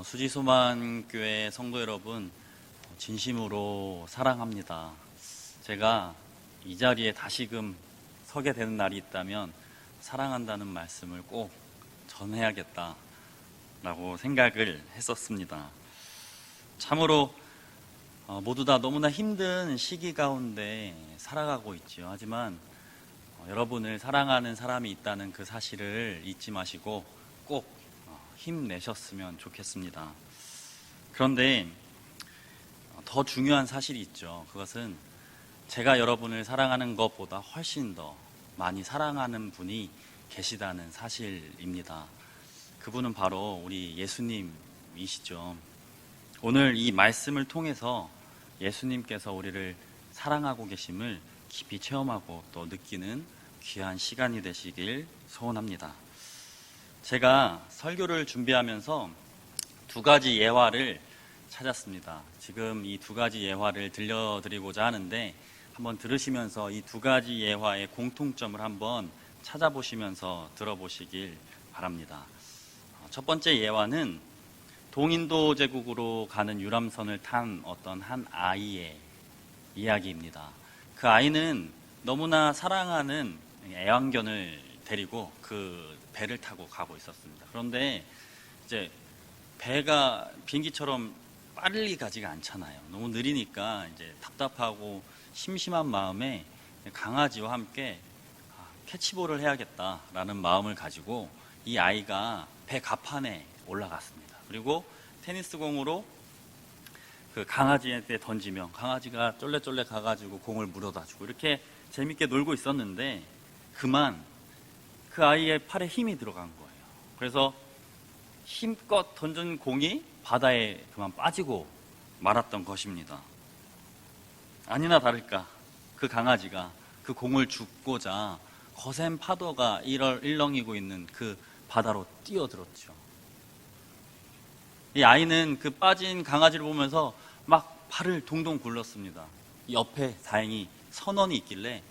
수지소만교회 성도 여러분, 진심으로 사랑합니다. 제가 이 자리에 다시금 서게 되는 날이 있다면 사랑한다는 말씀을 꼭 전해야겠다라고 생각을 했었습니다. 참으로 모두 다 너무나 힘든 시기 가운데 살아가고 있지요. 하지만 여러분을 사랑하는 사람이 있다는 그 사실을 잊지 마시고 꼭 힘내셨으면 좋겠습니다. 그런데 더 중요한 사실이 있죠. 그것은 제가 여러분을 사랑하는 것보다 훨씬 더 많이 사랑하는 분이 계시다는 사실입니다. 그분은 바로 우리 예수님이시죠. 오늘 이 말씀을 통해서 예수님께서 우리를 사랑하고 계심을 깊이 체험하고 또 느끼는 귀한 시간이 되시길 소원합니다. 제가 설교를 준비하면서 두 가지 예화를 찾았습니다. 지금 이 두 가지 예화를 들려드리고자 하는데 한번 들으시면서 이 두 가지 예화의 공통점을 한번 찾아보시면서 들어보시길 바랍니다. 첫 번째 예화는 동인도 제국으로 가는 유람선을 탄 어떤 한 아이의 이야기입니다. 그 아이는 너무나 사랑하는 애완견을 데리고 그 배를 타고 가고 있었습니다. 그런데 이제 배가 비행기처럼 빨리 가지가 않잖아요. 너무 느리니까 이제 답답하고 심심한 마음에 강아지와 함께 캐치볼을 해야겠다라는 마음을 가지고 이 아이가 배 갑판에 올라갔습니다. 그리고 테니스 공으로 그 강아지한테 던지면 강아지가 쫄래쫄래 가가지고 공을 물어다 주고 이렇게 재밌게 놀고 있었는데 그만 그 아이의 팔에 힘이 들어간 거예요. 그래서 힘껏 던진 공이 바다에 그만 빠지고 말았던 것입니다. 아니나 다를까 그 강아지가 그 공을 줍고자 거센 파도가 일렁이고 있는 그 바다로 뛰어들었죠. 이 아이는 그 빠진 강아지를 보면서 막 팔을 동동 굴렀습니다. 옆에 다행히 선원이 있길래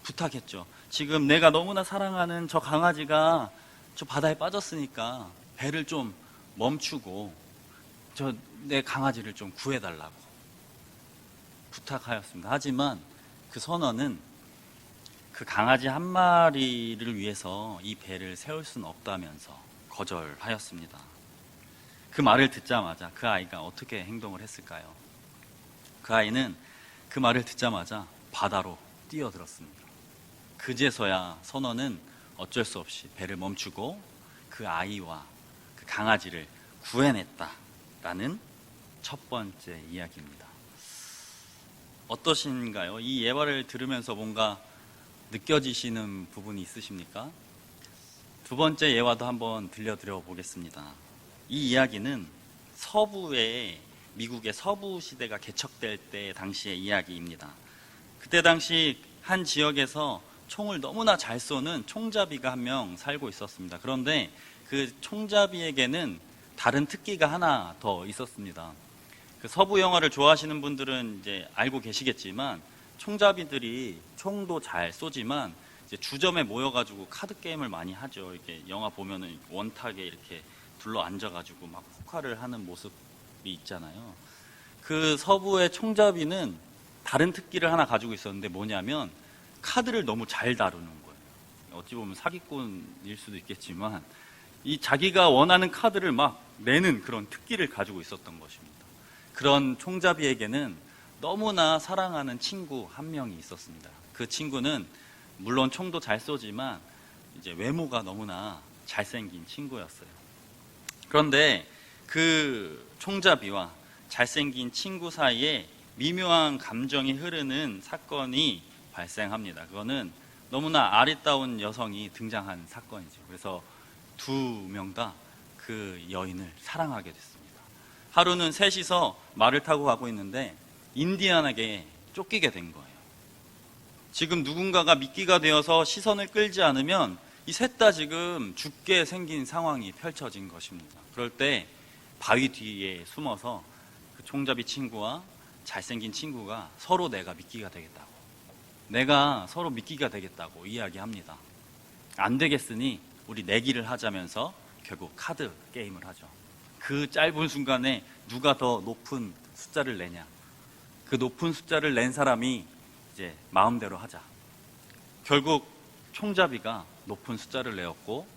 부탁했죠. 지금 내가 너무나 사랑하는 저 강아지가 저 바다에 빠졌으니까 배를 좀 멈추고 내 강아지를 좀 구해달라고 부탁하였습니다. 하지만 그 선원은 그 강아지 한 마리를 위해서 이 배를 세울 수는 없다면서 거절하였습니다. 그 말을 듣자마자 그 아이가 어떻게 행동을 했을까요? 그 아이는 그 말을 듣자마자 바다로 뛰어들었습니다. 그제서야 선원은 어쩔 수 없이 배를 멈추고 그 아이와 그 강아지를 구해냈다라는 첫 번째 이야기입니다. 어떠신가요? 이 예화를 들으면서 뭔가 느껴지시는 부분이 있으십니까? 두 번째 예화도 한번 들려드려 보겠습니다. 이 이야기는 미국의 서부 시대가 개척될 때 당시의 이야기입니다. 그때 당시 한 지역에서 총을 너무나 잘 쏘는 총잡이가 한 명 살고 있었습니다. 그런데 그 총잡이에게는 다른 특기가 하나 더 있었습니다. 그 서부 영화를 좋아하시는 분들은 이제 알고 계시겠지만 총잡이들이 총도 잘 쏘지만 이제 주점에 모여가지고 카드 게임을 많이 하죠. 이렇게 영화 보면은 원탁에 이렇게 둘러 앉아가지고 막 포카를 하는 모습이 있잖아요. 그 서부의 총잡이는 다른 특기를 하나 가지고 있었는데 뭐냐면 카드를 너무 잘 다루는 거예요. 어찌 보면 사기꾼일 수도 있겠지만 이 자기가 원하는 카드를 막 내는 그런 특기를 가지고 있었던 것입니다. 그런 총잡이에게는 너무나 사랑하는 친구 한 명이 있었습니다. 그 친구는 물론 총도 잘 쏘지만 이제 외모가 너무나 잘생긴 친구였어요. 그런데 그 총잡이와 잘생긴 친구 사이에 미묘한 감정이 흐르는 사건이 발생합니다. 그거는 너무나 아리따운 여성이 등장한 사건이죠. 그래서 두 명 다 그 여인을 사랑하게 됐습니다. 하루는 셋이서 말을 타고 가고 있는데 인디안에게 쫓기게 된 거예요. 지금 누군가가 미끼가 되어서 시선을 끌지 않으면 이 셋 다 지금 죽게 생긴 상황이 펼쳐진 것입니다. 그럴 때 바위 뒤에 숨어서 그 총잡이 친구와 잘생긴 친구가 서로 내가 미끼가 되겠다고 이야기합니다. 안 되겠으니 우리 내기를 하자면서 결국 카드 게임을 하죠. 그 짧은 순간에 누가 더 높은 숫자를 내냐. 그 높은 숫자를 낸 사람이 이제 마음대로 하자. 결국 총잡이가 높은 숫자를 내었고,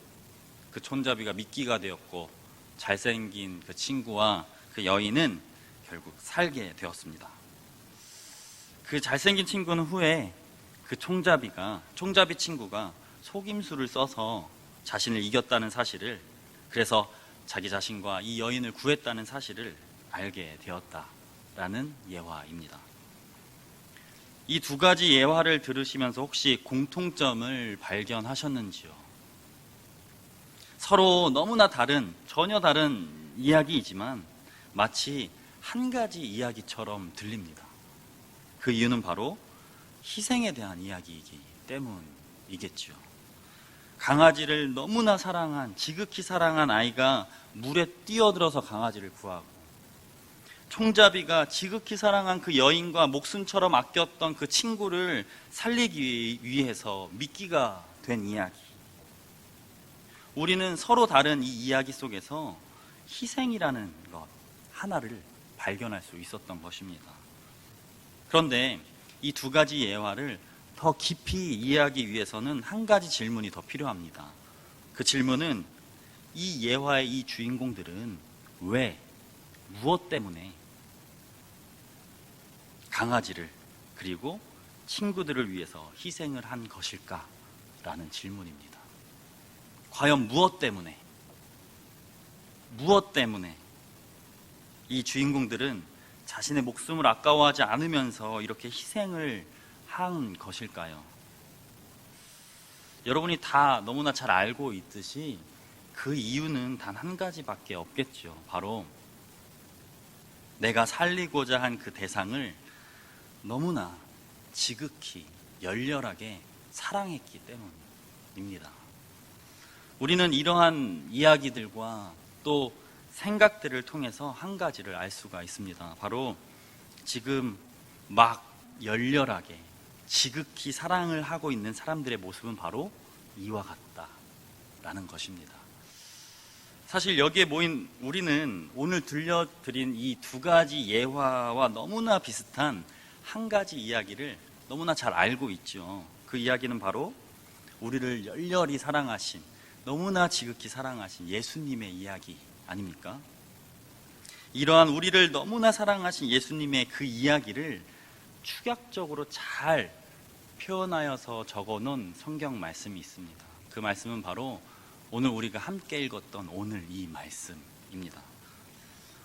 그 총잡이가 미끼가 되었고, 잘생긴 그 친구와 그 여인은 결국 살게 되었습니다. 그 잘생긴 친구는 후에 그 총잡이 친구가 속임수를 써서 자신을 이겼다는 사실을, 그래서 자기 자신과 이 여인을 구했다는 사실을 알게 되었다라는 예화입니다. 이 두 가지 예화를 들으시면서 혹시 공통점을 발견하셨는지요? 서로 너무나 전혀 다른 이야기이지만 마치 한 가지 이야기처럼 들립니다. 그 이유는 바로 희생에 대한 이야기이기 때문이겠죠. 강아지를 너무나 지극히 사랑한 아이가 물에 뛰어들어서 강아지를 구하고, 총잡이가 지극히 사랑한 그 여인과 목숨처럼 아꼈던 그 친구를 살리기 위해서 미끼가 된 이야기. 우리는 서로 다른 이 이야기 속에서 희생이라는 것 하나를 발견할 수 있었던 것입니다. 그런데 이 두 가지 예화를 더 깊이 이해하기 위해서는 한 가지 질문이 더 필요합니다. 그 질문은 이 예화의 이 주인공들은 왜, 무엇 때문에 강아지를 그리고 친구들을 위해서 희생을 한 것일까라는 질문입니다. 과연 무엇 때문에 이 주인공들은 자신의 목숨을 아까워하지 않으면서 이렇게 희생을 한 것일까요? 여러분이 다 너무나 잘 알고 있듯이 그 이유는 단 한 가지밖에 없겠죠. 바로 내가 살리고자 한 그 대상을 너무나 지극히 열렬하게 사랑했기 때문입니다. 우리는 이러한 이야기들과 또 생각들을 통해서 한 가지를 알 수가 있습니다. 바로 지금 막 열렬하게 지극히 사랑을 하고 있는 사람들의 모습은 바로 이와 같다라는 것입니다. 사실 여기에 모인 우리는 오늘 들려드린 이 두 가지 예화와 너무나 비슷한 한 가지 이야기를 너무나 잘 알고 있죠. 그 이야기는 바로 우리를 열렬히 사랑하신, 너무나 지극히 사랑하신 예수님의 이야기 아닙니까? 이러한 우리를 너무나 사랑하신 예수님의 그 이야기를 축약적으로 잘 표현하여서 적어놓은 성경 말씀이 있습니다. 그 말씀은 바로 오늘 우리가 함께 읽었던 오늘 이 말씀입니다.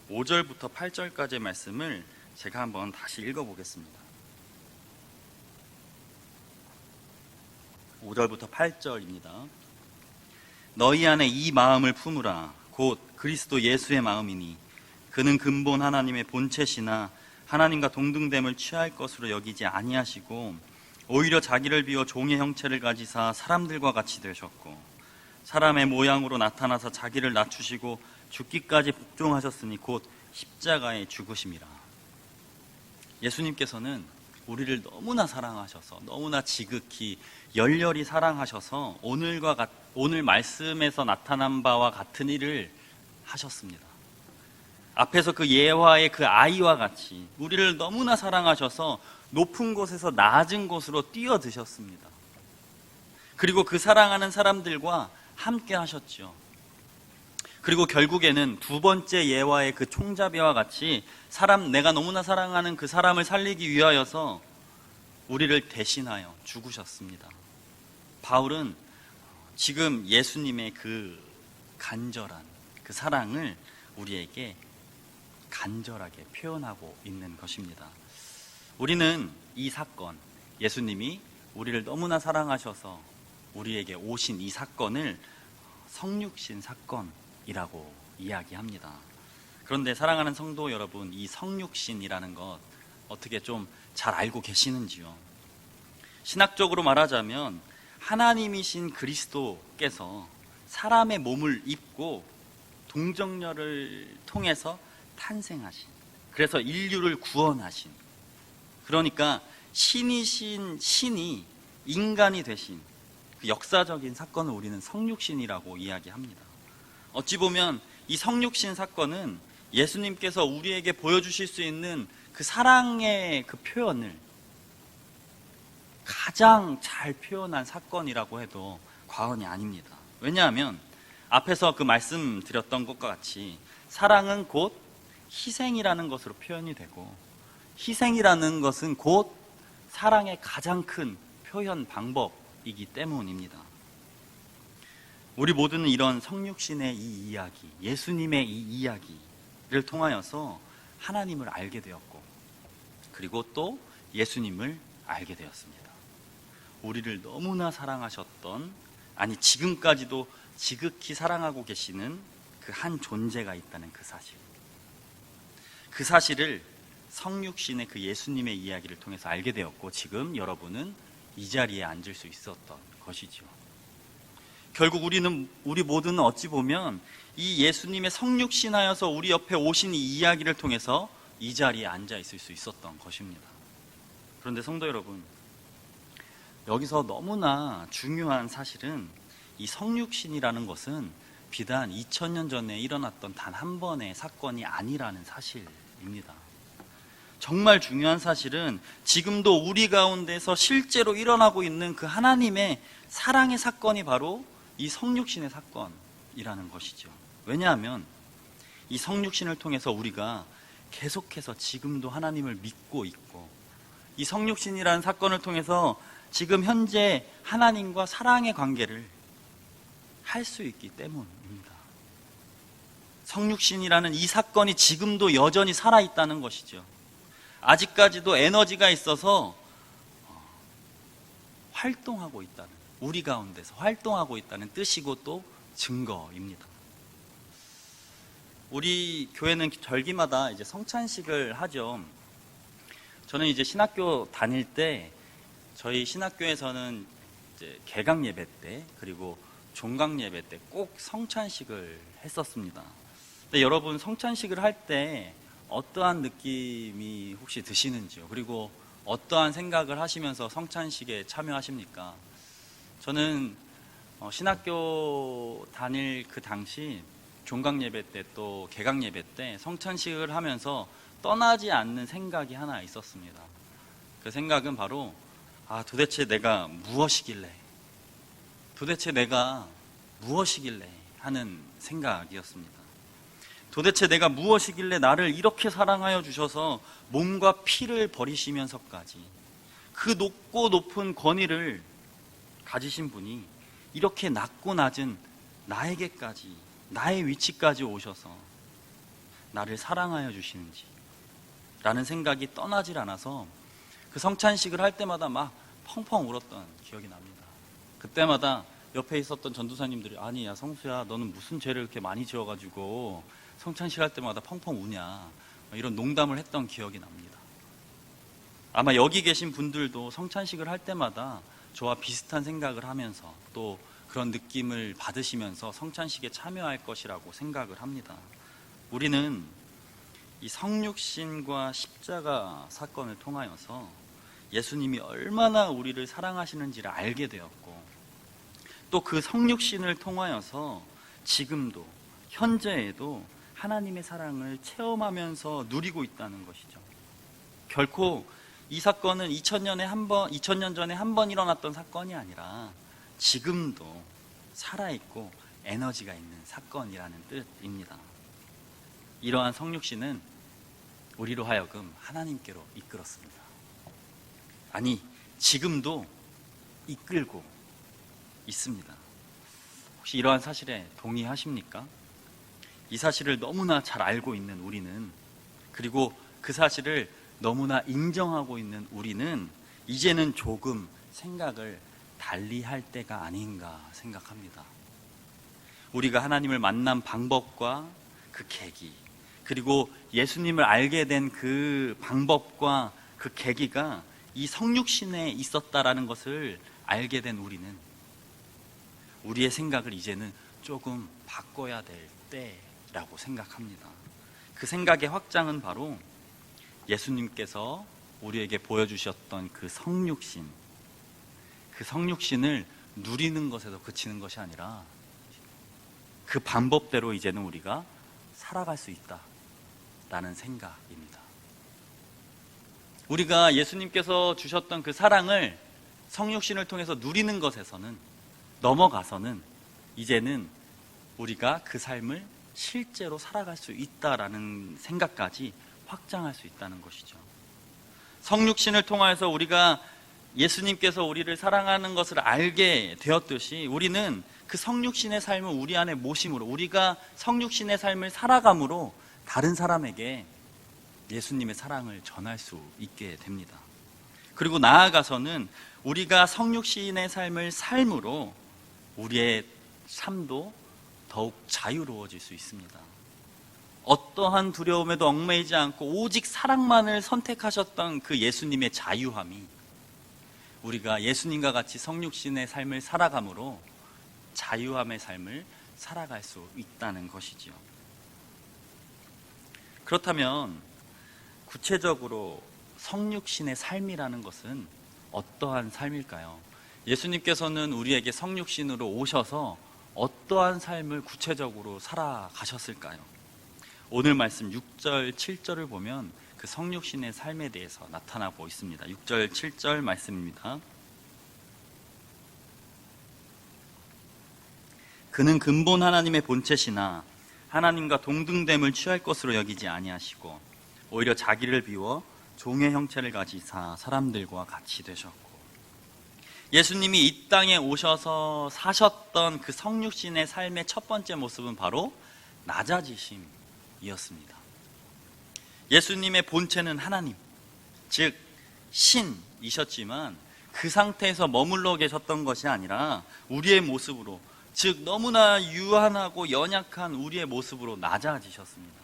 5절부터 8절까지의 말씀을 제가 한번 다시 읽어보겠습니다. 5절부터 8절입니다. 너희 안에 이 마음을 품으라. 곧 그리스도 예수의 마음이니 그는 근본 하나님의 본체시나 하나님과 동등됨을 취할 것으로 여기지 아니하시고 오히려 자기를 비워 종의 형체를 가지사 사람들과 같이 되셨고 사람의 모양으로 나타나서 자기를 낮추시고 죽기까지 복종하셨으니 곧 십자가에 죽으심이라. 예수님께서는 우리를 너무나 사랑하셔서 너무나 지극히 열렬히 사랑하셔서 오늘 말씀에서 나타난 바와 같은 일을 하셨습니다. 앞에서 그 예화의 그 아이와 같이 우리를 너무나 사랑하셔서 높은 곳에서 낮은 곳으로 뛰어드셨습니다. 그리고 그 사랑하는 사람들과 함께 하셨죠. 그리고 결국에는 두 번째 예화의 그 총잡이와 같이 내가 너무나 사랑하는 그 사람을 살리기 위하여서 우리를 대신하여 죽으셨습니다. 바울은 지금 예수님의 그 간절한 그 사랑을 우리에게 간절하게 표현하고 있는 것입니다. 우리는 이 사건, 예수님이 우리를 너무나 사랑하셔서 우리에게 오신 이 사건을 성육신 사건이라고 이야기합니다. 그런데 사랑하는 성도 여러분, 이 성육신이라는 것 어떻게 좀 잘 알고 계시는지요? 신학적으로 말하자면 하나님이신 그리스도께서 사람의 몸을 입고 동정녀를 통해서 탄생하신, 그래서 인류를 구원하신, 그러니까 신이신 신이 인간이 되신 그 역사적인 사건을 우리는 성육신이라고 이야기합니다. 어찌 보면 이 성육신 사건은 예수님께서 우리에게 보여주실 수 있는 그 사랑의 그 표현을 가장 잘 표현한 사건이라고 해도 과언이 아닙니다. 왜냐하면 앞에서 그 말씀드렸던 것과 같이 사랑은 곧 희생이라는 것으로 표현이 되고, 희생이라는 것은 곧 사랑의 가장 큰 표현 방법이기 때문입니다. 우리 모두는 이런 성육신의 이 이야기, 예수님의 이 이야기를 통하여서 하나님을 알게 되었고, 그리고 또 예수님을 알게 되었습니다. 우리를 너무나 사랑하셨던, 아니 지금까지도 지극히 사랑하고 계시는 그 한 존재가 있다는 그 사실, 그 사실을 성육신의 그 예수님의 이야기를 통해서 알게 되었고, 지금 여러분은 이 자리에 앉을 수 있었던 것이죠. 결국 우리 모두는 어찌 보면 이 예수님의 성육신하여서 우리 옆에 오신 이 이야기를 통해서 이 자리에 앉아 있을 수 있었던 것입니다. 그런데 성도 여러분, 여기서 너무나 중요한 사실은 이 성육신이라는 것은 비단 2000년 전에 일어났던 단 한 번의 사건이 아니라는 사실입니다. 정말 중요한 사실은 지금도 우리 가운데서 실제로 일어나고 있는 그 하나님의 사랑의 사건이 바로 이 성육신의 사건이라는 것이죠. 왜냐하면 이 성육신을 통해서 우리가 계속해서 지금도 하나님을 믿고 있고, 이 성육신이라는 사건을 통해서 지금 현재 하나님과 사랑의 관계를 할 수 있기 때문입니다. 성육신이라는 이 사건이 지금도 여전히 살아있다는 것이죠. 아직까지도 에너지가 있어서 활동하고 있다는, 우리 가운데서 활동하고 있다는 뜻이고 또 증거입니다. 우리 교회는 절기마다 이제 성찬식을 하죠. 저는 이제 신학교 다닐 때 저희 신학교에서는 이제 개강 예배 때 그리고 종강 예배 때 꼭 성찬식을 했었습니다. 근데 여러분, 성찬식을 할 때 어떠한 느낌이 혹시 드시는지요? 그리고 어떠한 생각을 하시면서 성찬식에 참여하십니까? 저는 신학교 다닐 그 당시 종강 예배 때 또 개강 예배 때 성찬식을 하면서 떠나지 않는 생각이 하나 있었습니다. 그 생각은 바로 도대체 내가 무엇이길래, 도대체 내가 무엇이길래 하는 생각이었습니다. 도대체 내가 무엇이길래 나를 이렇게 사랑하여 주셔서 몸과 피를 버리시면서까지 그 높고 높은 권위를 가지신 분이 이렇게 낮고 낮은 나에게까지, 나의 위치까지 오셔서 나를 사랑하여 주시는지 라는 생각이 떠나질 않아서 그 성찬식을 할 때마다 막 펑펑 울었던 기억이 납니다. 그때마다 옆에 있었던 전도사님들이 아니 야 성수야, 너는 무슨 죄를 이렇게 많이 지어가지고 성찬식 할 때마다 펑펑 우냐, 이런 농담을 했던 기억이 납니다. 아마 여기 계신 분들도 성찬식을 할 때마다 저와 비슷한 생각을 하면서 또 그런 느낌을 받으시면서 성찬식에 참여할 것이라고 생각을 합니다. 우리는 이 성육신과 십자가 사건을 통하여서 예수님이 얼마나 우리를 사랑하시는지를 알게 되었고, 또 그 성육신을 통하여서 지금도 현재에도 하나님의 사랑을 체험하면서 누리고 있다는 것이죠. 결코 이 사건은 2000년 전에 한 번 일어났던 사건이 아니라 지금도 살아있고 에너지가 있는 사건이라는 뜻입니다. 이러한 성육신은 우리로 하여금 하나님께로 이끌었습니다. 아니, 지금도 이끌고 있습니다. 혹시 이러한 사실에 동의하십니까? 이 사실을 너무나 잘 알고 있는 우리는, 그리고 그 사실을 너무나 인정하고 있는 우리는 이제는 조금 생각을 달리 할 때가 아닌가 생각합니다. 우리가 하나님을 만난 방법과 그 계기, 그리고 예수님을 알게 된 그 방법과 그 계기가 이 성육신에 있었다라는 것을 알게 된 우리는 우리의 생각을 이제는 조금 바꿔야 될 때라고 생각합니다. 그 생각의 확장은 바로 예수님께서 우리에게 보여주셨던 그 성육신, 그 성육신을 누리는 것에서 그치는 것이 아니라 그 방법대로 이제는 우리가 살아갈 수 있다라는 생각입니다. 우리가 예수님께서 주셨던 그 사랑을 성육신을 통해서 누리는 것에서는 넘어가서는 이제는 우리가 그 삶을 실제로 살아갈 수 있다라는 생각까지 확장할 수 있다는 것이죠. 성육신을 통해서 우리가 예수님께서 우리를 사랑하는 것을 알게 되었듯이 우리는 그 성육신의 삶을 우리 안에 모심으로, 우리가 성육신의 삶을 살아감으로 다른 사람에게 예수님의 사랑을 전할 수 있게 됩니다. 그리고 나아가서는 우리가 성육신의 삶을 삶으로 우리의 삶도 더욱 자유로워질 수 있습니다. 어떠한 두려움에도 얽매이지 않고 오직 사랑만을 선택하셨던 그 예수님의 자유함이 우리가 예수님과 같이 성육신의 삶을 살아감으로 자유함의 삶을 살아갈 수 있다는 것이지요. 그렇다면 구체적으로 성육신의 삶이라는 것은 어떠한 삶일까요? 예수님께서는 우리에게 성육신으로 오셔서 어떠한 삶을 구체적으로 살아가셨을까요? 오늘 말씀 6절, 7절을 보면 그 성육신의 삶에 대해서 나타나고 있습니다. 6절, 7절 말씀입니다. 그는 근본 하나님의 본체시나 하나님과 동등됨을 취할 것으로 여기지 아니하시고 오히려 자기를 비워 종의 형체를 가지사 사람들과 같이 되셨고, 예수님이 이 땅에 오셔서 사셨던 그 성육신의 삶의 첫 번째 모습은 바로 낮아지심이었습니다. 예수님의 본체는 하나님, 즉 신이셨지만 그 상태에서 머물러 계셨던 것이 아니라 우리의 모습으로, 즉 너무나 유한하고 연약한 우리의 모습으로 낮아지셨습니다.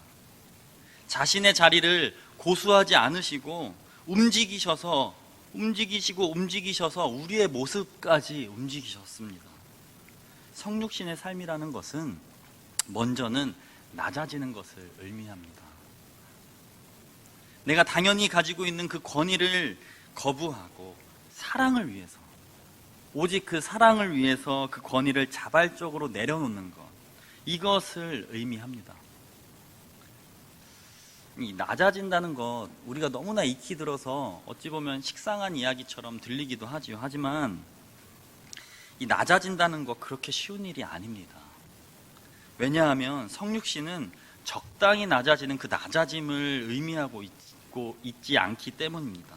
자신의 자리를 고수하지 않으시고 움직이시고 우리의 모습까지 움직이셨습니다. 성육신의 삶이라는 것은 먼저는 낮아지는 것을 의미합니다. 내가 당연히 가지고 있는 그 권위를 거부하고 사랑을 위해서, 오직 그 사랑을 위해서 그 권위를 자발적으로 내려놓는 것, 이것을 의미합니다. 이 낮아진다는 것, 우리가 너무나 익히 들어서 어찌 보면 식상한 이야기처럼 들리기도 하지요. 하지만 이 낮아진다는 것 그렇게 쉬운 일이 아닙니다. 왜냐하면 성육신은 적당히 낮아지는 그 낮아짐을 의미하고 있지 않기 때문입니다.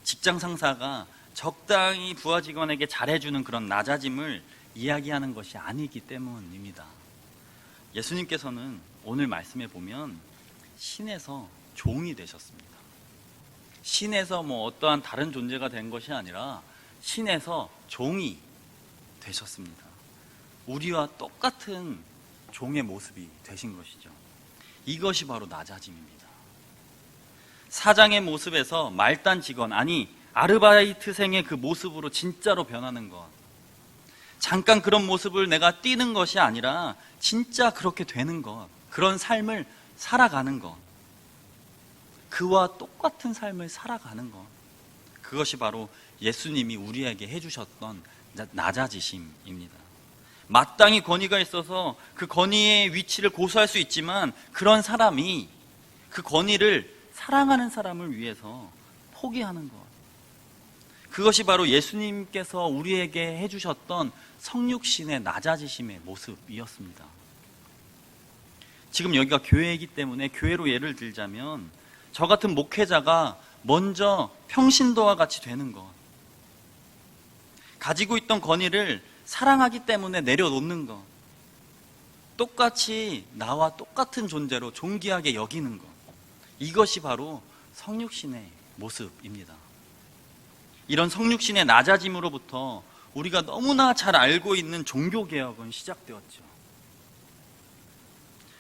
직장 상사가 적당히 부하 직원에게 잘해주는 그런 낮아짐을 이야기하는 것이 아니기 때문입니다. 예수님께서는 오늘 말씀에 보면 신에서 종이 되셨습니다. 신에서 어떠한 다른 존재가 된 것이 아니라 신에서 종이 되셨습니다. 우리와 똑같은 종의 모습이 되신 것이죠. 이것이 바로 낮아짐입니다. 사장의 모습에서 말단 직원, 아니 아르바이트생의 그 모습으로 진짜로 변하는 것, 잠깐 그런 모습을 내가 띄는 것이 아니라 진짜 그렇게 되는 것, 그런 삶을 살아가는 것, 그와 똑같은 삶을 살아가는 것, 그것이 바로 예수님이 우리에게 해주셨던 낮아지심입니다. 마땅히 권위가 있어서 그 권위의 위치를 고수할 수 있지만 그런 사람이 그 권위를 사랑하는 사람을 위해서 포기하는 것, 그것이 바로 예수님께서 우리에게 해주셨던 성육신의 낮아지심의 모습이었습니다. 지금 여기가 교회이기 때문에 교회로 예를 들자면 저 같은 목회자가 먼저 평신도와 같이 되는 것, 가지고 있던 권위를 사랑하기 때문에 내려놓는 것, 똑같이 나와 똑같은 존재로 존귀하게 여기는 것, 이것이 바로 성육신의 모습입니다. 이런 성육신의 낮아짐으로부터 우리가 너무나 잘 알고 있는 종교개혁은 시작되었죠.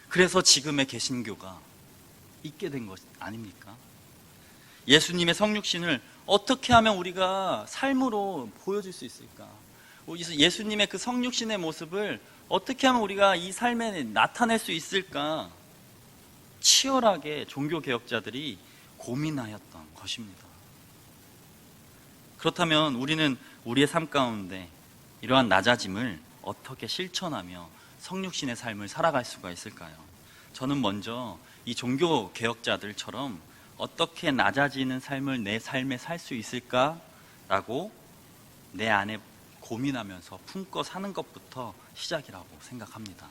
그래서 지금의 개신교가 있게 된 것 아닙니까? 예수님의 성육신을 어떻게 하면 우리가 삶으로 보여줄 수 있을까? 예수님의 그 성육신의 모습을 어떻게 하면 우리가 이 삶에 나타낼 수 있을까? 치열하게 종교개혁자들이 고민하였던 것입니다. 그렇다면 우리는 우리의 삶 가운데 이러한 낮아짐을 어떻게 실천하며 성육신의 삶을 살아갈 수가 있을까요? 저는 먼저 이 종교 개혁자들처럼 어떻게 낮아지는 삶을 내 삶에 살 수 있을까라고 내 안에 고민하면서 품고 사는 것부터 시작이라고 생각합니다.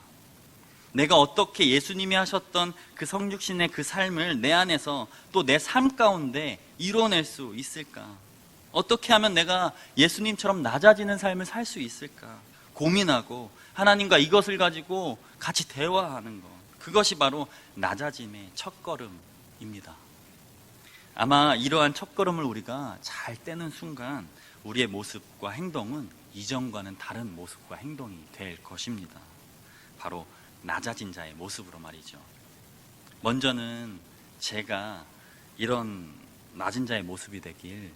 내가 어떻게 예수님이 하셨던 그 성육신의 그 삶을 내 안에서 또 내 삶 가운데 이뤄낼 수 있을까? 어떻게 하면 내가 예수님처럼 낮아지는 삶을 살 수 있을까? 고민하고 하나님과 이것을 가지고 같이 대화하는 것, 그것이 바로 낮아짐의 첫걸음입니다. 아마 이러한 첫걸음을 우리가 잘 떼는 순간 우리의 모습과 행동은 이전과는 다른 모습과 행동이 될 것입니다. 바로 낮아진 자의 모습으로 말이죠. 먼저는 제가 이런 낮은 자의 모습이 되길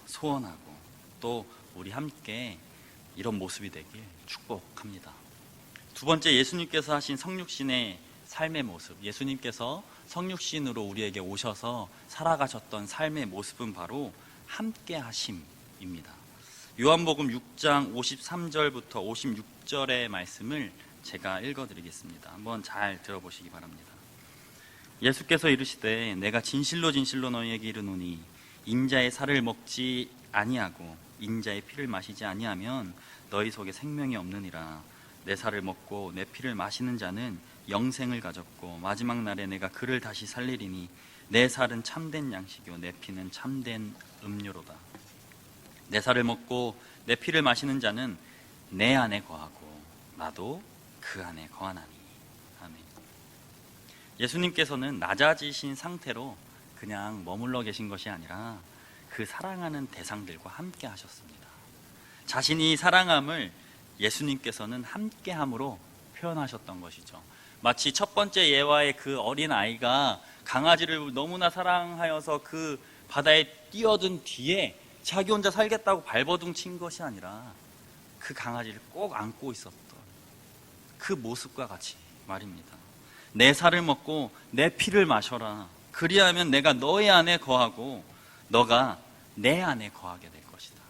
소원하고 또 우리 함께 이런 모습이 되길 축복합니다. 두 번째, 예수님께서 하신 성육신의 삶의 모습, 예수님께서 성육신으로 우리에게 오셔서 살아가셨던 삶의 모습은 바로 함께 하심입니다. 요한복음 6장 53절부터 56절의 말씀을 제가 읽어드리겠습니다. 한번 잘 들어보시기 바랍니다. 예수께서 이르시되 내가 진실로 진실로 너희에게 이르노니 인자의 살을 먹지 아니하고 인자의 피를 마시지 아니하면 너희 속에 생명이 없느니라. 내 살을 먹고 내 피를 마시는 자는 영생을 가졌고 마지막 날에 내가 그를 다시 살리리니 내 살은 참된 양식이요 내 피는 참된 음료로다. 내 살을 먹고 내 피를 마시는 자는 내 안에 거하고 나도 그 안에 거하나니. 아멘. 예수님께서는 낮아지신 상태로 그냥 머물러 계신 것이 아니라 그 사랑하는 대상들과 함께 하셨습니다. 자신이 사랑함을 예수님께서는 함께함으로 표현하셨던 것이죠. 마치 첫 번째 예화의 그 어린 아이가 강아지를 너무나 사랑하여서 그 바다에 뛰어든 뒤에 자기 혼자 살겠다고 발버둥 친 것이 아니라 그 강아지를 꼭 안고 있었던 그 모습과 같이 말입니다. 내 살을 먹고 내 피를 마셔라. 그리하면 내가 너의 안에 거하고 너가 내 안에 거하게 될 것이다.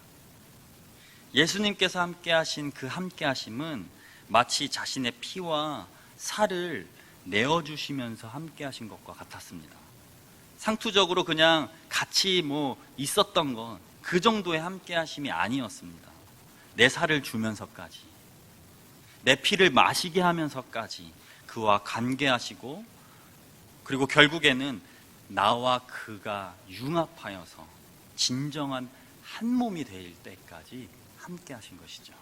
예수님께서 함께 하신 그 함께 하심은 마치 자신의 피와 살을 내어주시면서 함께 하신 것과 같았습니다. 상투적으로 그냥 같이 있었던 건 그 정도의 함께 하심이 아니었습니다. 내 살을 주면서까지, 내 피를 마시게 하면서까지 그와 관계하시고, 그리고 결국에는 나와 그가 융합하여서 진정한 한 몸이 될 때까지 함께 하신 것이죠.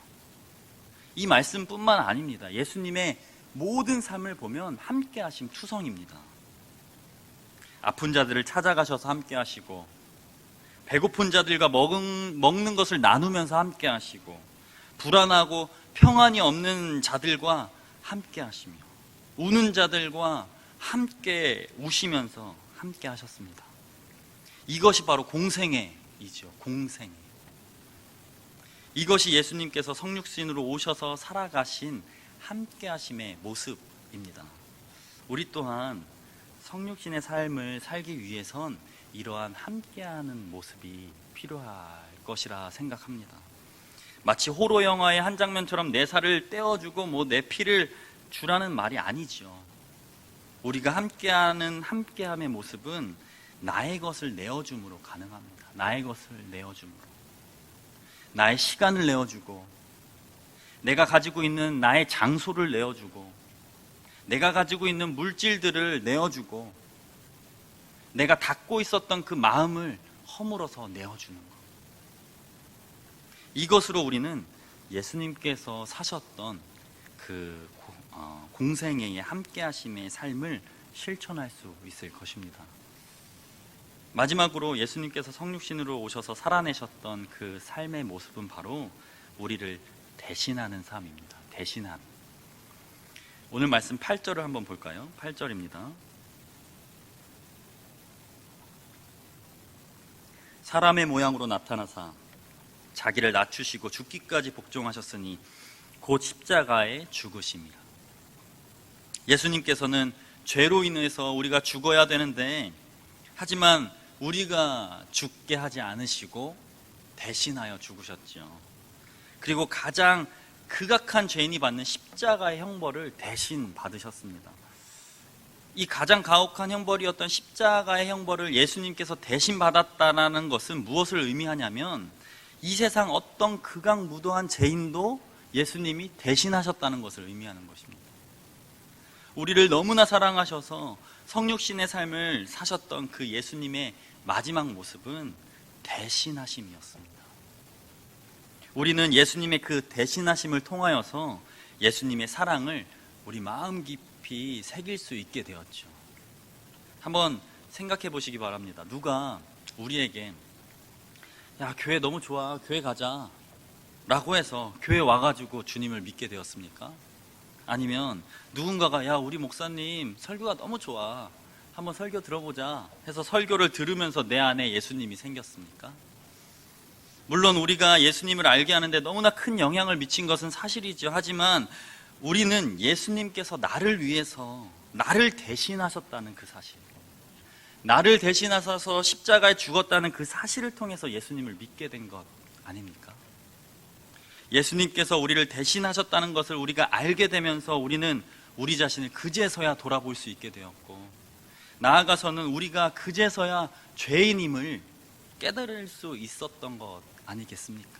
이 말씀뿐만 아닙니다. 예수님의 모든 삶을 보면 함께 하심 투성입니다. 아픈 자들을 찾아가셔서 함께 하시고, 배고픈 자들과 먹는 것을 나누면서 함께 하시고, 불안하고 평안이 없는 자들과 함께 하시며, 우는 자들과 함께 우시면서 함께 하셨습니다. 이것이 바로 공생애이죠. 공생애. 이것이 예수님께서 성육신으로 오셔서 살아가신 함께 하심의 모습입니다. 우리 또한 성육신의 삶을 살기 위해선 이러한 함께하는 모습이 필요할 것이라 생각합니다. 마치 호러 영화의 한 장면처럼 내 살을 떼어주고 내 피를 주라는 말이 아니죠. 우리가 함께하는 함께함의 모습은 나의 것을 내어줌으로 가능합니다. 나의 것을 내어줌으로, 나의 시간을 내어주고, 내가 가지고 있는 나의 장소를 내어주고, 내가 가지고 있는 물질들을 내어주고, 내가 닫고 있었던 그 마음을 허물어서 내어주는 것. 이것으로 우리는 예수님께서 사셨던 그 공생애의 함께하심의 삶을 실천할 수 있을 것입니다. 마지막으로 예수님께서 성육신으로 오셔서 살아내셨던 그 삶의 모습은 바로 우리를 대신하는 삶입니다. 대신함. 오늘 말씀 8절을 한번 볼까요? 8절입니다. 사람의 모양으로 나타나사 자기를 낮추시고 죽기까지 복종하셨으니 곧 십자가에 죽으심이라. 예수님께서는 죄로 인해서 우리가 죽어야 되는데, 하지만 우리가 죽게 하지 않으시고 대신하여 죽으셨죠. 그리고 가장 극악한 죄인이 받는 십자가의 형벌을 대신 받으셨습니다. 이 가장 가혹한 형벌이었던 십자가의 형벌을 예수님께서 대신 받았다는 것은 무엇을 의미하냐면 이 세상 어떤 극악무도한 죄인도 예수님이 대신하셨다는 것을 의미하는 것입니다. 우리를 너무나 사랑하셔서 성육신의 삶을 사셨던 그 예수님의 마지막 모습은 대신하심이었습니다. 우리는 예수님의 그 대신하심을 통하여서 예수님의 사랑을 우리 마음 깊이 새길 수 있게 되었죠. 한번 생각해 보시기 바랍니다. 누가 우리에게 야, 교회 너무 좋아, 교회 가자 라고 해서 교회 와가지고 주님을 믿게 되었습니까? 아니면 누군가가 야, 우리 목사님 설교가 너무 좋아, 한번 설교 들어보자 해서 설교를 들으면서 내 안에 예수님이 생겼습니까? 물론 우리가 예수님을 알게 하는데 너무나 큰 영향을 미친 것은 사실이죠. 하지만 우리는 예수님께서 나를 위해서 나를 대신하셨다는 그 사실, 나를 대신하셔서 십자가에 죽었다는 그 사실을 통해서 예수님을 믿게 된 것 아닙니까? 예수님께서 우리를 대신하셨다는 것을 우리가 알게 되면서 우리는 우리 자신을 그제서야 돌아볼 수 있게 되었고, 나아가서는 우리가 그제서야 죄인임을 깨달을 수 있었던 것 아니겠습니까?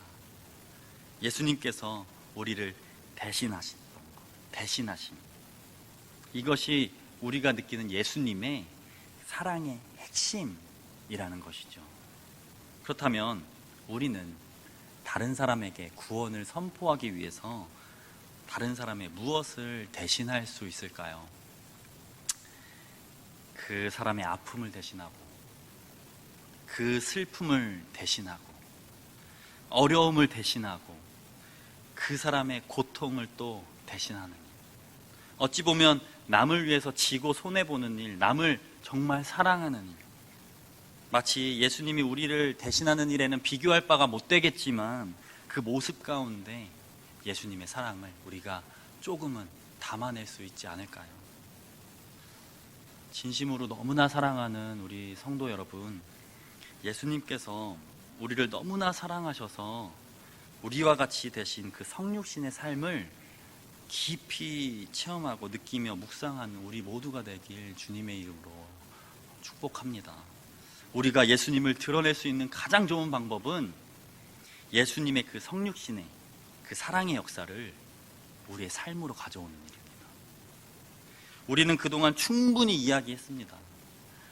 예수님께서 우리를 대신하셨던 것, 대신하심, 이것이 우리가 느끼는 예수님의 사랑의 핵심이라는 것이죠. 그렇다면 우리는 다른 사람에게 구원을 선포하기 위해서 다른 사람의 무엇을 대신할 수 있을까요? 그 사람의 아픔을 대신하고, 그 슬픔을 대신하고, 어려움을 대신하고, 그 사람의 고통을 또 대신하는 일. 어찌 보면 남을 위해서 지고 손해보는 일, 남을 정말 사랑하는 일. 마치 예수님이 우리를 대신하는 일에는 비교할 바가 못 되겠지만 그 모습 가운데 예수님의 사랑을 우리가 조금은 담아낼 수 있지 않을까요? 진심으로 너무나 사랑하는 우리 성도 여러분, 예수님께서 우리를 너무나 사랑하셔서 우리와 같이 되신 그 성육신의 삶을 깊이 체험하고 느끼며 묵상하는 우리 모두가 되길 주님의 이름으로 축복합니다. 우리가 예수님을 드러낼 수 있는 가장 좋은 방법은 예수님의 그 성육신의 그 사랑의 역사를 우리의 삶으로 가져오는 일입니다. 우리는 그동안 충분히 이야기했습니다.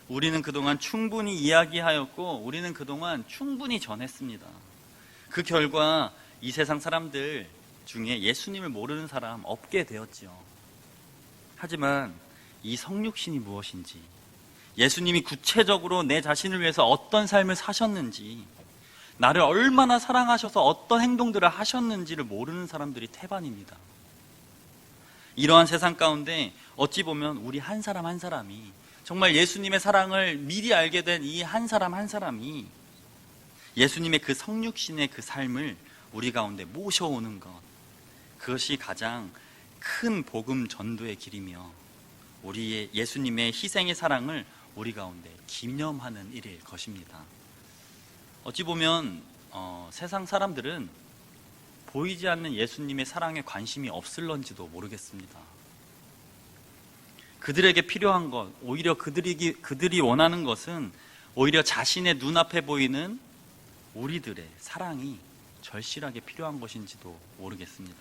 우리는 그동안 충분히 이야기하였고, 우리는 그동안 충분히 전했습니다. 그 결과 이 세상 사람들 중에 예수님을 모르는 사람 없게 되었지요. 하지만 이 성육신이 무엇인지, 예수님이 구체적으로 내 자신을 위해서 어떤 삶을 사셨는지, 나를 얼마나 사랑하셔서 어떤 행동들을 하셨는지를 모르는 사람들이 태반입니다. 이러한 세상 가운데 어찌 보면 우리 한 사람 한 사람이, 정말 예수님의 사랑을 미리 알게 된 이 한 사람 한 사람이 예수님의 그 성육신의 그 삶을 우리 가운데 모셔오는 것, 그것이 가장 큰 복음 전도의 길이며 우리의 예수님의 희생의 사랑을 우리 가운데 기념하는 일일 것입니다. 어찌 보면 세상 사람들은 보이지 않는 예수님의 사랑에 관심이 없을런지도 모르겠습니다. 그들에게 필요한 것, 오히려 그들이 원하는 것은 오히려 자신의 눈앞에 보이는 우리들의 사랑이 절실하게 필요한 것인지도 모르겠습니다.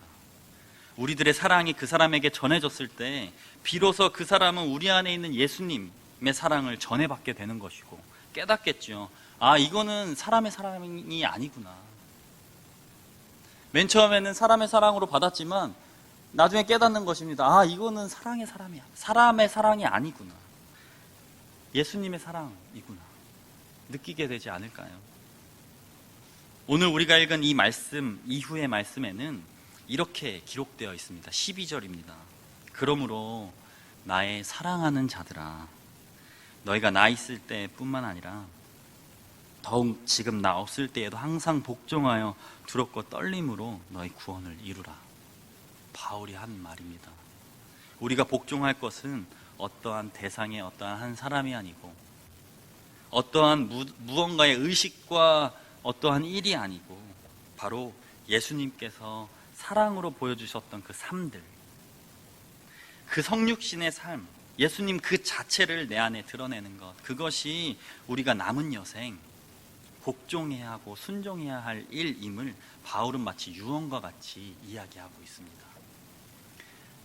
우리들의 사랑이 그 사람에게 전해졌을 때 비로소 그 사람은 우리 안에 있는 예수님의 사랑을 전해받게 되는 것이고, 깨닫겠죠. 아, 이거는 사람의 사랑이 아니구나. 맨 처음에는 사람의 사랑으로 받았지만 나중에 깨닫는 것입니다. 아, 이거는 사람의 사랑이 아니구나. 예수님의 사랑이구나. 느끼게 되지 않을까요? 오늘 우리가 읽은 이 말씀 이후의 말씀에는 이렇게 기록되어 있습니다. 12절입니다. 그러므로 나의 사랑하는 자들아, 너희가 나 있을 때뿐만 아니라 더욱 지금 나 없을 때에도 항상 복종하여 두렵고 떨림으로 너희 구원을 이루라. 바울이 한 말입니다. 우리가 복종할 것은 어떠한 대상의 어떠한 한 사람이 아니고, 어떠한 무언가의 의식과 어떠한 일이 아니고, 바로 예수님께서 사랑으로 보여주셨던 그 삶들, 그 성육신의 삶, 예수님 그 자체를 내 안에 드러내는 것, 그것이 우리가 남은 여생 복종해야 하고 순종해야 할 일임을 바울은 마치 유언과 같이 이야기하고 있습니다.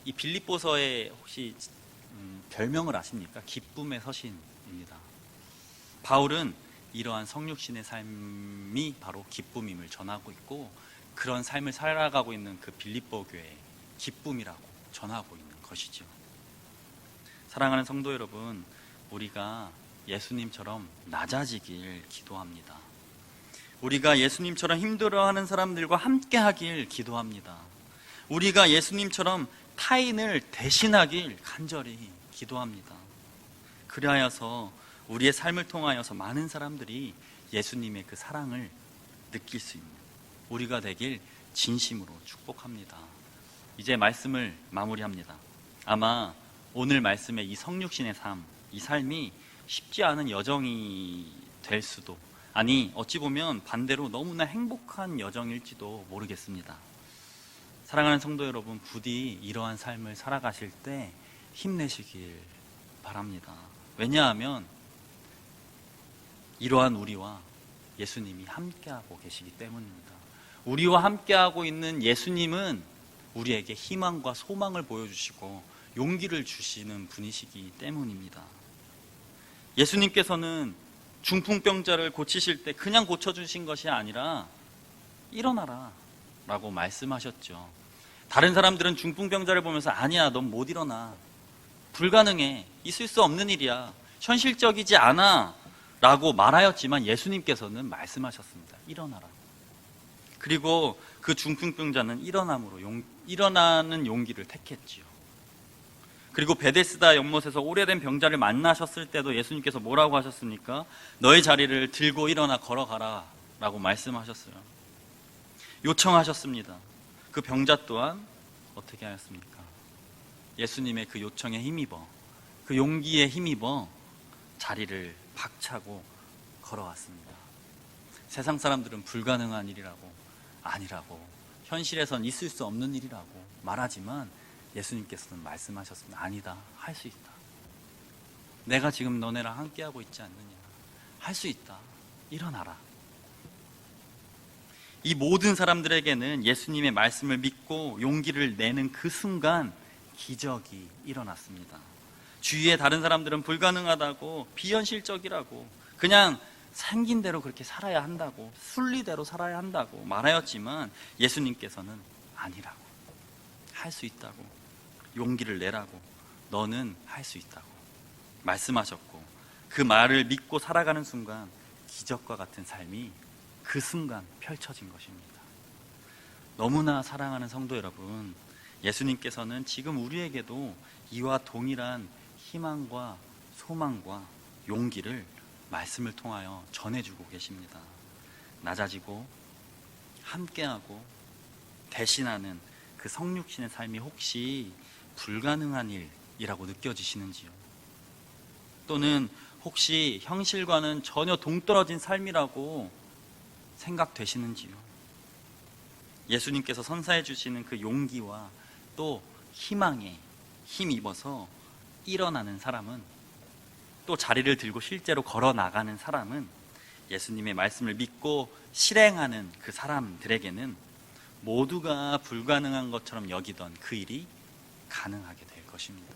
이 빌립보서에 혹시 별명을 아십니까? 기쁨의 서신입니다. 바울은 이러한 성육신의 삶이 바로 기쁨임을 전하고 있고, 그런 삶을 살아가고 있는 그 빌립보 교회의 기쁨이라고 전하고 있는 것이죠. 사랑하는 성도 여러분, 우리가 예수님처럼 낮아지길 기도합니다. 우리가 예수님처럼 힘들어하는 사람들과 함께 하길 기도합니다. 우리가 예수님처럼 타인을 대신하길 간절히 기도합니다. 그리하여서 우리의 삶을 통하여서 많은 사람들이 예수님의 그 사랑을 느낄 수 있는 우리가 되길 진심으로 축복합니다. 이제 말씀을 마무리합니다. 아마 오늘 말씀의 이 성육신의 삶, 이 삶이 쉽지 않은 여정이 될 수도, 아니 어찌 보면 반대로 너무나 행복한 여정일지도 모르겠습니다. 사랑하는 성도 여러분, 부디 이러한 삶을 살아가실 때 힘내시길 바랍니다. 왜냐하면 이러한 우리와 예수님이 함께하고 계시기 때문입니다. 우리와 함께하고 있는 예수님은 우리에게 희망과 소망을 보여주시고 용기를 주시는 분이시기 때문입니다. 예수님께서는 중풍병자를 고치실 때 그냥 고쳐주신 것이 아니라 일어나라 라고 말씀하셨죠. 다른 사람들은 중풍병자를 보면서 아니야, 넌 못 일어나, 불가능해, 있을 수 없는 일이야, 현실적이지 않아 라고 말하였지만 예수님께서는 말씀하셨습니다. 일어나라. 그리고 그 중풍병자는 일어나는 용기를 택했지요. 그리고 베데스다 연못에서 오래된 병자를 만나셨을 때도 예수님께서 뭐라고 하셨습니까? 너의 자리를 들고 일어나 걸어가라 라고 말씀하셨어요. 요청하셨습니다. 그 병자 또한 어떻게 하였습니까? 예수님의 그 요청에 힘입어, 그 용기에 힘입어 자리를 박차고 걸어왔습니다. 세상 사람들은 불가능한 일이라고, 아니라고, 현실에선 있을 수 없는 일이라고 말하지만 예수님께서는 말씀하셨습니다. 아니다, 할 수 있다. 내가 지금 너네랑 함께하고 있지 않느냐, 할 수 있다, 일어나라. 이 모든 사람들에게는 예수님의 말씀을 믿고 용기를 내는 그 순간 기적이 일어났습니다. 주위의 다른 사람들은 불가능하다고, 비현실적이라고, 그냥 생긴 대로 그렇게 살아야 한다고, 순리대로 살아야 한다고 말하였지만 예수님께서는 아니라고, 할 수 있다고, 용기를 내라고, 너는 할 수 있다고 말씀하셨고, 그 말을 믿고 살아가는 순간 기적과 같은 삶이 그 순간 펼쳐진 것입니다. 너무나 사랑하는 성도 여러분, 예수님께서는 지금 우리에게도 이와 동일한 희망과 소망과 용기를 말씀을 통하여 전해주고 계십니다. 낮아지고 함께하고 대신하는 그 성육신의 삶이 혹시 불가능한 일이라고 느껴지시는지요? 또는 혹시 현실과는 전혀 동떨어진 삶이라고 생각되시는지요? 예수님께서 선사해 주시는 그 용기와 또 희망에 힘입어서 일어나는 사람은, 또 자리를 들고 실제로 걸어 나가는 사람은, 예수님의 말씀을 믿고 실행하는 그 사람들에게는 모두가 불가능한 것처럼 여기던 그 일이 가능하게 될 것입니다.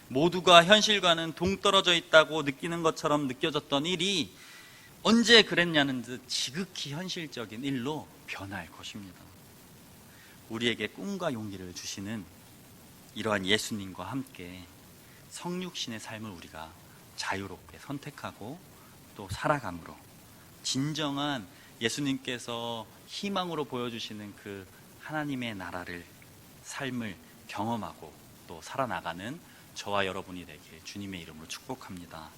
모두가 현실과는 동떨어져 있다고 느끼는 것처럼 느껴졌던 일이 언제 그랬냐는 듯 지극히 현실적인 일로 변할 것입니다. 우리에게 꿈과 용기를 주시는 이러한 예수님과 함께 성육신의 삶을 우리가 자유롭게 선택하고 또 살아감으로 진정한 예수님께서 희망으로 보여주시는 그 하나님의 나라를, 삶을 경험하고 또 살아나가는 저와 여러분이 되길 주님의 이름으로 축복합니다.